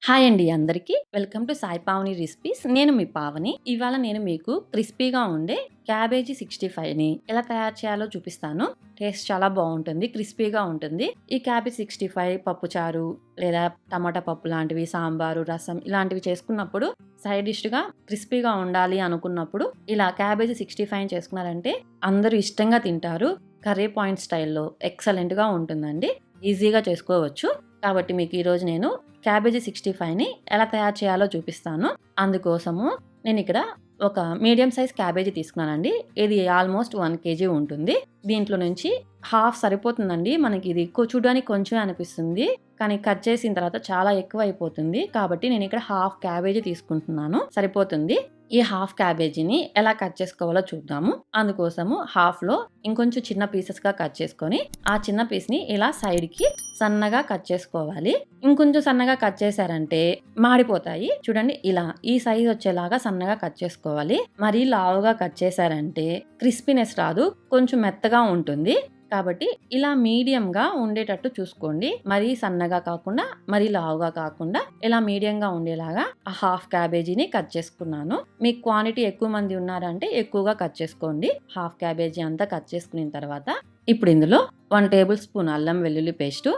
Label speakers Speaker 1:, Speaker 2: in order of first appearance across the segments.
Speaker 1: Hi అండి అందరికీ. Welcome to Sai Pavani recipes. నేను మీ పావని. ఇవాళ నేను మీకు క్రిస్పీగా ఉండే క్యాబేజీ 65ని ఎలా తయారు చేయాలో చూపిస్తాను. టేస్ట్ చాలా బాగుంటుంది, క్రిస్పీగా ఉంటుంది. ఈ క్యాబేజీ 65 పప్పుచారు లేదా టమాటా పప్పు లాంటివి, సాంబారు, రసం ఇలాంటివి చేసుకున్నప్పుడు సైడ్ డిష్గా క్రిస్పీగా ఉండాలి అనుకున్నప్పుడు ఇలా క్యాబేజీ 65 చేసుకున్నారంటే అందరూ ఇష్టంగా తింటారు. కర్రీ పాయింట్ స్టైల్లో ఎక్సలెంట్గా ఉంటుందండి. ఈజీగా చేసుకోవచ్చు. కాబట్టి మీకు ఈరోజు నేను క్యాబేజీ 65ని ఎలా తయారు చేయాలో చూపిస్తాను. అందుకోసము నేను ఇక్కడ ఒక మీడియం సైజ్ క్యాబేజీ తీసుకున్నానండి. ఇది ఆల్మోస్ట్ 1 kg ఉంటుంది. దీంట్లో నుంచి హాఫ్ సరిపోతుందండి. మనకి ఇది చూడడానికి కొంచెమే అనిపిస్తుంది, కానీ కట్ చేసిన తర్వాత చాలా ఎక్కువ అయిపోతుంది. కాబట్టి నేను ఇక్కడ హాఫ్ క్యాబేజీ తీసుకుంటున్నాను, సరిపోతుంది. ఈ హాఫ్ క్యాబేజీని ఎలా కట్ చేసుకోవాలో చూద్దాము. అందుకోసము హాఫ్లో ఇంకొంచెం చిన్న పీసెస్గా కట్ చేసుకొని ఆ చిన్న పీస్ని ఇలా సైడ్కి సన్నగా కట్ చేసుకోవాలి. ఇంకొంచెం సన్నగా కట్ చేశారంటే మాడిపోతాయి. చూడండి, ఇలా ఈ సైజ్ వచ్చేలాగా సన్నగా కట్ చేసుకోవాలి. మరీ లావుగా కట్ చేశారంటే క్రిస్పీనెస్ రాదు, కొంచెం మెత్తగా ఉంటుంది. కాబట్టి ఇలా మీడియంగా ఉండేటట్టు చూసుకోండి. మరీ సన్నగా కాకుండా మరీ లావుగా కాకుండా ఇలా మీడియంగా ఉండేలాగా ఆ హాఫ్ క్యాబేజీని కట్ చేసుకున్నాను. మీకు క్వాంటిటీ ఎక్కువ మంది ఉన్నారంటే ఎక్కువగా కట్ చేసుకోండి. హాఫ్ క్యాబేజీ అంతా కట్ చేసుకున్న తర్వాత ఇప్పుడు ఇందులో 1 టేబుల్ స్పూన్ అల్లం వెల్లుల్లి paste,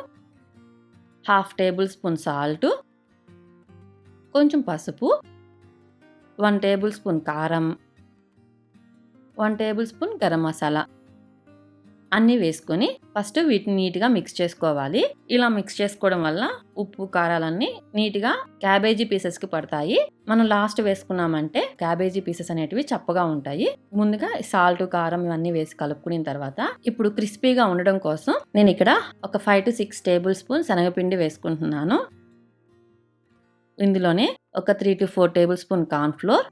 Speaker 1: half table spoon salt, కొంచెం పసుపు, 1 టేబుల్ స్పూన్ కారం, 1 టేబుల్ స్పూన్ గరం మసాలా అన్నీ వేసుకొని ఫస్ట్ వీటిని నీట్గా మిక్స్ చేసుకోవాలి. ఇలా మిక్స్ చేసుకోవడం వల్ల ఉప్పు కారాలన్నీ నీట్గా క్యాబేజీ పీసెస్కి పడతాయి. మనం లాస్ట్ వేసుకున్నామంటే క్యాబేజీ పీసెస్ అనేటివి చప్పగా ఉంటాయి. ముందుగా సాల్ట్, కారం ఇవన్నీ వేసి కలుపుకున్న తర్వాత ఇప్పుడు క్రిస్పీగా ఉండడం కోసం నేను ఇక్కడ ఒక 5 to 6 టేబుల్ స్పూన్ శనగపిండి వేసుకుంటున్నాను. ఇందులోనే ఒక 3 to 4 table spoon corn flour,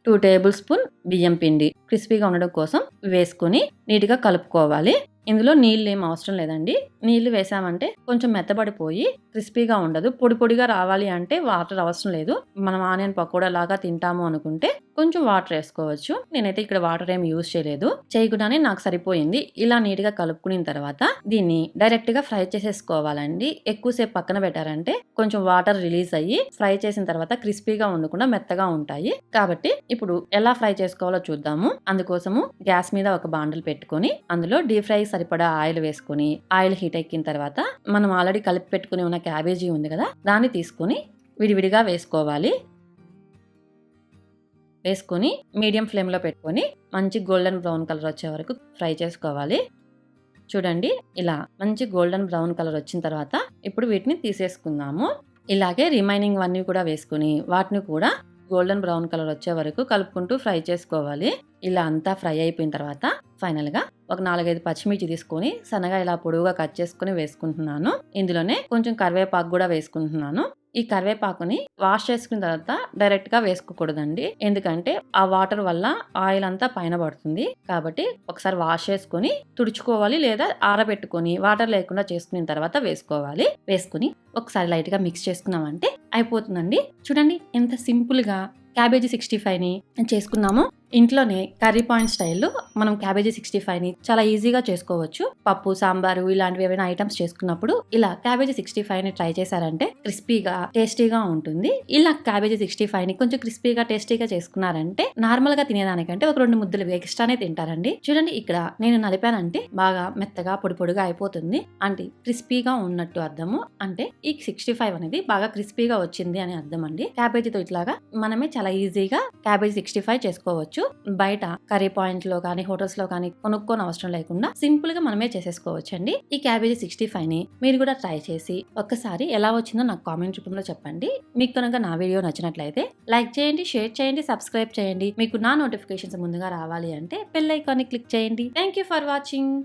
Speaker 1: 2 table spoon బియ్యం పిండి క్రిస్పీగా ఉండడం కోసం వేసుకొని నీట్గా కలుపుకోవాలి. ఇందులో నీళ్ళు ఏం అవసరం లేదండి. నీళ్లు వేసామంటే కొంచెం మెత్తబడిపోయి క్రిస్పీగా ఉండదు. పొడి పొడిగా రావాలి అంటే వాటర్ అవసరం లేదు. మనం ఆనియన్ పకోడా లాగా తింటాము అనుకుంటే కొంచెం వాటర్ వేసుకోవచ్చు. నేనైతే ఇక్కడ వాటర్ ఏం యూజ్ చేయలేదు, చేయకుండానే నాకు సరిపోయింది. ఇలా నీట్గా కలుపుకున్న తర్వాత దీన్ని డైరెక్ట్ గా ఫ్రై చేసేసుకోవాలండి. ఎక్కువసేపు పక్కన పెట్టారంటే కొంచెం వాటర్ రిలీజ్ అయ్యి ఫ్రై చేసిన తర్వాత క్రిస్పీగా ఉండకుండా మెత్తగా ఉంటాయి. కాబట్టి ఇప్పుడు ఎలా ఫ్రై చేసుకోవాలో చూద్దాము. అందుకోసము గ్యాస్ మీద ఒక బాండల్ పెట్టుకొని అందులో డీప్ ఫ్రై సరిపడా ఆయిల్ వేసుకొని ఆయిల్ హీట్ ఎక్కిన తర్వాత మనం ఆల్రెడీ కలిపి పెట్టుకుని ఉన్న క్యాబేజీ ఉంది కదా, దాన్ని తీసుకొని విడివిడిగా వేసుకోవాలి. వేసుకొని మీడియం ఫ్లేమ్లో పెట్టుకొని మంచి గోల్డెన్ బ్రౌన్ కలర్ వచ్చే వరకు ఫ్రై చేసుకోవాలి. చూడండి, ఇలా మంచి గోల్డెన్ బ్రౌన్ కలర్ వచ్చిన తర్వాత ఇప్పుడు వీటిని తీసేసుకుందాము. ఇలాగే రిమైనింగ్ అన్నీ కూడా వేసుకుని వాటిని కూడా గోల్డెన్ బ్రౌన్ కలర్ వచ్చే వరకు కలుపుకుంటూ ఫ్రై చేసుకోవాలి. ఇలా అంతా ఫ్రై అయిపోయిన తర్వాత ఫైనల్ గా ఒక 4-5 పచ్చిమిర్చి తీసుకొని సన్నగా ఇలా పొడవుగా కట్ చేసుకుని వేసుకుంటున్నాను. ఇందులోనే కొంచెం కరివేపాకు కూడా వేసుకుంటున్నాను. ఈ కరివేపాకుని వాష్ చేసుకున్న తర్వాత డైరెక్ట్ గా వేసుకోకూడదండి, ఎందుకంటే ఆ వాటర్ వల్ల ఆయిల్ అంతా పైన పడుతుంది. కాబట్టి ఒకసారి వాష్ చేసుకొని తుడుచుకోవాలి, లేదా ఆరబెట్టుకొని వాటర్ లేకుండా చేసుకున్న తర్వాత వేసుకోవాలి. వేసుకుని ఒకసారి లైట్ గా మిక్స్ చేసుకున్నామంటే అయిపోతుందండి. చూడండి ఎంత సింపుల్ గా క్యాబేజీ 65ని చేసుకున్నాము. ఇంట్లోనే కర్రీ పాయింట్ స్టైల్లో మనం క్యాబేజీ 65ని చాలా ఈజీగా చేసుకోవచ్చు. పప్పు, సాంబారు ఇలాంటివి ఏమైనా ఐటమ్స్ చేసుకున్నప్పుడు ఇలా క్యాబేజీ 65ని ట్రై చేశారంటే క్రిస్పీగా టేస్టీగా ఉంటుంది. ఇలా క్యాబేజీ 65ని కొంచెం క్రిస్పీగా టేస్టీగా చేసుకున్నారంటే నార్మల్ గా తినేదానికంటే ఒక 2 ముద్దలు ఎక్స్ట్రానే తింటారండి. చూడండి, ఇక్కడ నేను నలిపానంటే బాగా మెత్తగా పొడి పొడిగా అయిపోతుంది. అంటే క్రిస్పీగా ఉన్నట్టు అర్థము. అంటే ఈ 65 అనేది బాగా క్రిస్పీగా వచ్చింది అని అర్థం అండి. క్యాబేజీతో ఇట్లాగా మనమే చాలా ఈజీగా క్యాబేజీ 65 చేసుకోవచ్చు. బయట కర్రీ పాయింట్ లో కానీ హోటల్స్ లో కానీ కొనుక్కోని అవసరం లేకుండా సింపుల్ గా మనమే చేసేసుకోవచ్చు అండి. ఈ క్యాబేజీ 65ని మీరు కూడా ట్రై చేసి ఒక్కసారి ఎలా వచ్చిందో నాకు కామెంట్ రూపంలో చెప్పండి. మీకు కనుక నా వీడియో నచ్చినట్లయితే లైక్ చేయండి, షేర్ చేయండి, సబ్స్క్రైబ్ చేయండి. మీకు నా నోటిఫికేషన్స్ ముందుగా రావాలి అంటే బెల్ ఐకాన్ ని క్లిక్ చేయండి. Thank you for watching.